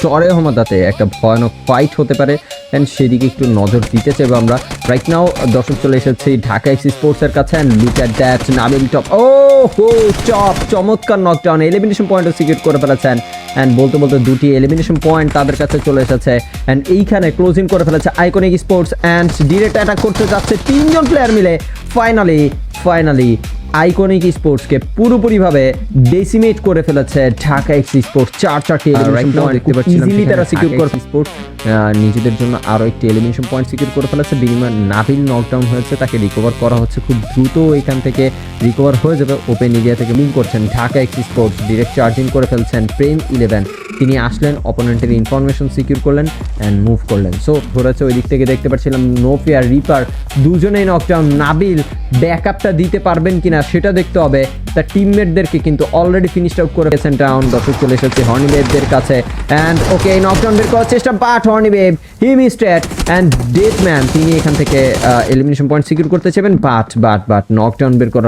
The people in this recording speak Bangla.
চরে হমাদাতে একটা ভয়ানক ফাইট হতে পারে অ্যান্ড সেদিকে একটু নজর দিতে চাইবো আমরা। রাইট নাও দর্শক চলে এসেছি ঢাকা এক্সি স্পোর্টসের কাছে and look at that Nabil top, ও হো টপ, চমৎকার নকডাউন, এলিমিনেশন পয়েন্টও সিকিউর করে ফেলেছেন অ্যান্ড বলতে বলতে দুটি এলিমিনেশন পয়েন্ট তাদের কাছে চলে এসেছে অ্যান্ড এইখানে ক্লোজিং করে ফেলেছে iconic sports and direct attack করতে যাচ্ছে তিনজন প্লেয়ার মিলে। ফাইনালি আইকনিক স্পোর্টসকে পুরোপুরিভাবে ডেসিমেট করে ফেলেছে ঢাকা এক্সি স্পোর্টস। চারটি এলিমিনেশন পয়েন্ট দেখতে পাচ্ছিলাম ইজিলি তারা সিকিউর করে স্পোর্টস নিজেদের জন্য আরও একটি এলিমিনেশন পয়েন্ট সিকিউর করে ফেলেছে। বিনিময়ে নাবিল নকডাউন হয়েছে, তাকে রিকভার করা হচ্ছে, খুব দ্রুত এখান থেকে রিকভার হয়ে যাবে। ওপেন এরিয়া থেকে মুভ করছেন ঢাকা এক্সি স্পোর্টস, ডিরেক্ট চার্জিং করে ফেলছেন প্রেম 11, তিনি আসলেন অপোনেন্টের ইনফরমেশন সিকিউর করলেন অ্যান্ড মুভ করলেন। সো ধরেছে ওই দিক থেকে দেখতে পাচ্ছিলাম নোফিয়ার রিপার দুজনেই নকডাউন। নাবিল ব্যাকআপটা দিতে পারবেন কিনা সেটা দেখতে হবে, তার টিমমেটদেরকে কিন্তু অলরেডি ফিনিশড আউট করে গেছেন ডাউন। দর্শক চলে এসেছে হর্নি বেবদের কাছে অ্যান্ড ওকে নকডাউন বের করার চেষ্টা, but Horne babe he missed it and death man তিনি এখান থেকে এলিমিনেশন পয়েন্ট সিকিউর করতে চাইবেন, বাট নকডাউন বের করার